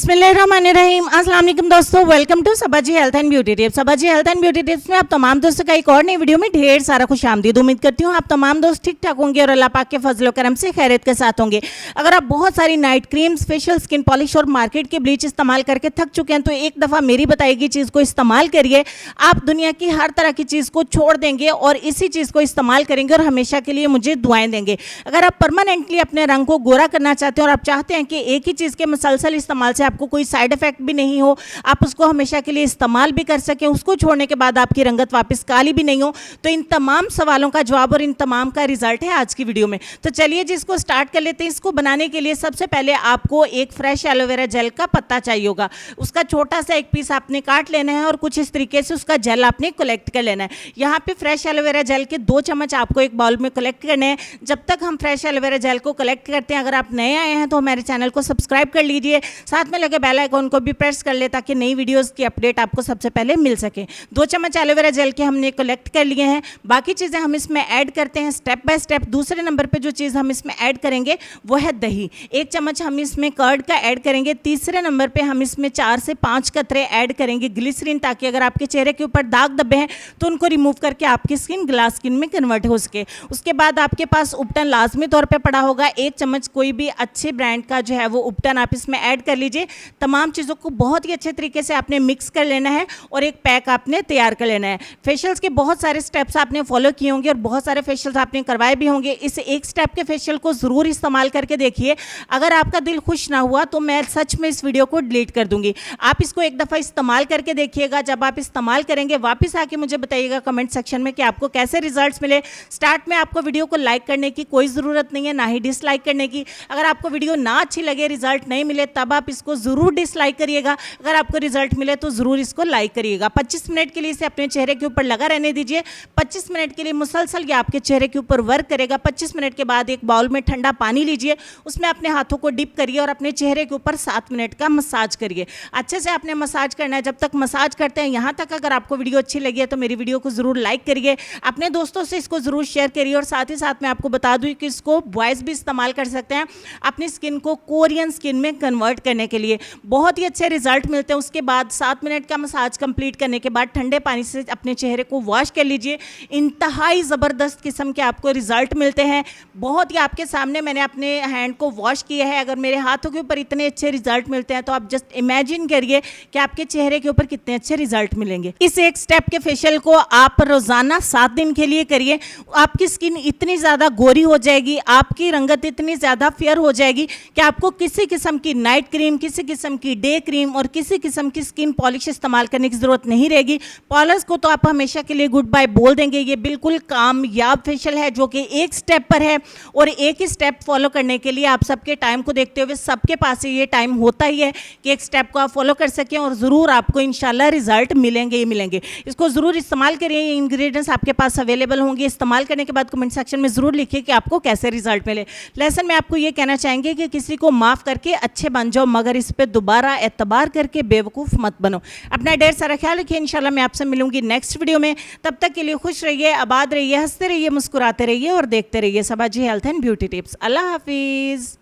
बिस्मिल्लाहिर्रहमानिर्रहीम। अस्सलाम वालेकुम दोस्तों, welcome to Sabaji health and beauty tips. Sabaji health and beauty tips में आप तमाम दोस्तों का एक और नई वीडियो में ढेर सारा खुशामदीद। उम्मीद करती हूँ आप तमाम दोस्त ठीक ठाक होंगे और अल्लाह पाक के फजल करम से खैरियत के साथ होंगे। अगर आप बहुत सारी night creams, facial, skin polish और मार्केट के ब्लीच इस्तेमाल करके थक चुके हैं तो एक दफ़ा मेरी बताई गई चीज़ को इस्तेमाल करिए। आप दुनिया की हर तरह की चीज़ को छोड़ देंगे और इसी चीज़ को इस्तेमाल करेंगे और हमेशा के लिए मुझे दुआएं देंगे। अगर आप परमानेंटली अपने रंग को गोरा करना चाहते हैं और आप चाहते हैं कि एक ही चीज़ के मुसलसल इस्तेमाल से आपको कोई साइड इफेक्ट भी नहीं हो, आप उसको हमेशा के लिए इस्तेमाल भी कर सकें, उसको छोड़ने के बाद आपकी रंगत वापस काली भी नहीं हो, तो इन तमाम सवालों का जवाब और इन तमाम का रिजल्ट है आज की वीडियो में। तो चलिए जी इसको स्टार्ट कर लेते हैं। इसको बनाने के लिए सबसे पहले आपको एक फ्रेश एलोवेरा जेल का पत्ता चाहिए होगा। उसका छोटा सा एक पीस आपने काट लेना है और कुछ इस तरीके से उसका जेल आपने कलेक्ट कर लेना है। यहाँ पे फ्रेश एलोवेरा जेल के 2 चम्मच आपको एक बाउल में कलेक्ट करने हैं। जब तक हम फ्रेश एलोवेरा जेल को कलेक्ट करते हैं, अगर आप नए आए हैं तो हमारे चैनल को सब्सक्राइब कर लीजिए, साथ में लगे बेल आइकन को भी प्रेस कर ले ताकि नई वीडियोस की अपडेट आपको सबसे पहले मिल सके। 2 चम्मच एलोवेरा जेल के हमने कलेक्ट कर लिए हैं। बाकी चीज़ें हम इसमें ऐड करते हैं स्टेप बाय स्टेप। दूसरे नंबर पे जो चीज़ हम इसमें ऐड करेंगे वो है दही। 1 चम्मच हम इसमें कर्ड का ऐड करेंगे। तीसरे नंबर पे हम इसमें 4 से 5 कतरे ऐड करेंगे ग्लिसरीन, ताकि अगर आपके चेहरे के ऊपर दाग धब्बे हैं तो उनको रिमूव करके आपकी स्किन ग्लास स्किन में कन्वर्ट हो सके। उसके बाद आपके पास उपटन लाजमी तौर पर पड़ा होगा। 1 चम्मच कोई भी अच्छे ब्रांड का जो है वो उपटन आप इसमें ऐड कर लीजिए। तमाम चीज़ों को बहुत ही अच्छे तरीके से आपने मिक्स कर लेना है और एक पैक आपने तैयार कर लेना है। फेशियल्स के बहुत सारे स्टेप्स आपने फॉलो किए होंगे और बहुत सारे फेशियल्स आपने करवाए भी होंगे। इस एक स्टेप के फेशियल को ज़रूर इस्तेमाल करके देखिए। अगर आपका दिल खुश ना हुआ तो मैं सच में इस वीडियो को डिलीट कर दूंगी। आप इसको एक दफ़ा इस्तेमाल करके देखिएगा। जब आप इस्तेमाल करेंगे वापस आके मुझे बताइएगा कमेंट सेक्शन में कि आपको कैसे रिजल्ट्स मिले। स्टार्ट में आपको वीडियो को लाइक करने की कोई ज़रूरत नहीं है, ना ही डिसलाइक करने की। अगर आपको वीडियो ना अच्छी लगे, रिजल्ट नहीं मिले, तब आप इसको ज़रूर डिसलाइक करिएगा। अगर आपको रिजल्ट मिले तो ज़रूर इसको लाइक करिएगा। 25 मिनट के लिए इसे अपने चेहरे के ऊपर लगा रहने दीजिए। 25 मिनट के लिए मुसलसल ये आपके चेहरे के ऊपर वर्क करेगा। 25 मिनट के बाद एक बाउल में ठंडा पानी लीजिए, उसमें अपने हाथों को डिप करिए और अपने चेहरे के ऊपर 7 मिनट का मसाज करिए। अच्छे से आपने मसाज करना है। जब तक मसाज करते हैं यहाँ तक अगर आपको वीडियो अच्छी लगी है तो मेरी वीडियो को ज़रूर लाइक करिए, अपने दोस्तों से इसको ज़रूर शेयर करिए। और साथ ही साथ मैं आपको बता दूँ कि इसको बॉयज़ भी इस्तेमाल कर सकते हैं अपनी स्किन को कोरियन स्किन में कन्वर्ट करने के लिए। बहुत ही अच्छे रिजल्ट मिलते हैं। उसके बाद 7 मिनट का मसाज कंप्लीट करने के बाद ठंडे पानी से अपने चेहरे को वॉश कर लीजिए। इंतहाई ज़बरदस्त किस्म के आपको रिजल्ट मिलते हैं। बहुत ही आपके सामने मैंने अपने हैंड को वॉश किया है। अगर मेरे हाथों के ऊपर इतने अच्छे रिजल्ट मिलते हैं तो आप जस्ट इमेजिन करिए कि आपके चेहरे के ऊपर कितने अच्छे रिजल्ट मिलेंगे। इस एक स्टेप के फेशियल को आप रोज़ाना 7 दिन के लिए करिए। आपकी स्किन इतनी ज़्यादा गोरी हो जाएगी, आपकी रंगत इतनी ज़्यादा फेयर हो जाएगी कि आपको किसी किस्म की नाइट क्रीम, किसी किस्म की डे क्रीम और किसी किस्म की स्किन पॉलिश इस्तेमाल करने की ज़रूरत नहीं रहेगी। पॉलर्स को तो आप हमेशा के लिए गुड बाय बोल देंगे। ये बिल्कुल कामयाब फेशियल है जो कि एक स्टेप पर है और एक ही स्टेप फॉलो करने के लिए आप सबके टाइम को देखते हुए सबके पास ये टाइम होता ही है कि एक स्टेप को आप फॉलो कर सकें और ज़रूर आपको इंशाल्लाह रिजल्ट मिलेंगे ही मिलेंगे। इसको ज़रूर इस्तेमाल करिए। ये इंग्रेडिएंट्स आपके पास अवेलेबल होंगे। इस्तेमाल करने के बाद कमेंट सेक्शन में ज़रूर लिखिए कि आपको कैसे रिजल्ट मिले। लेसन में आपको ये कहना चाहेंगे कि किसी को माफ़ करके अच्छे बन जाओ, मगर इस पर दोबारा एतबार करके बेवकूफ़ मत बनो। अपना ढेर सारा ख्याल रखिए। इंशाल्लाह मैं आपसे मिलूंगी नेक्स्ट वीडियो में। तब तक के लिए खुश रहिए, आबाद रहिए, हंसते रहिए, मुस्कुराते रहिए और देखते रहिए सबाजी हेल्थ एंड ब्यूटी टिप्स। अल्लाह हाफिज़।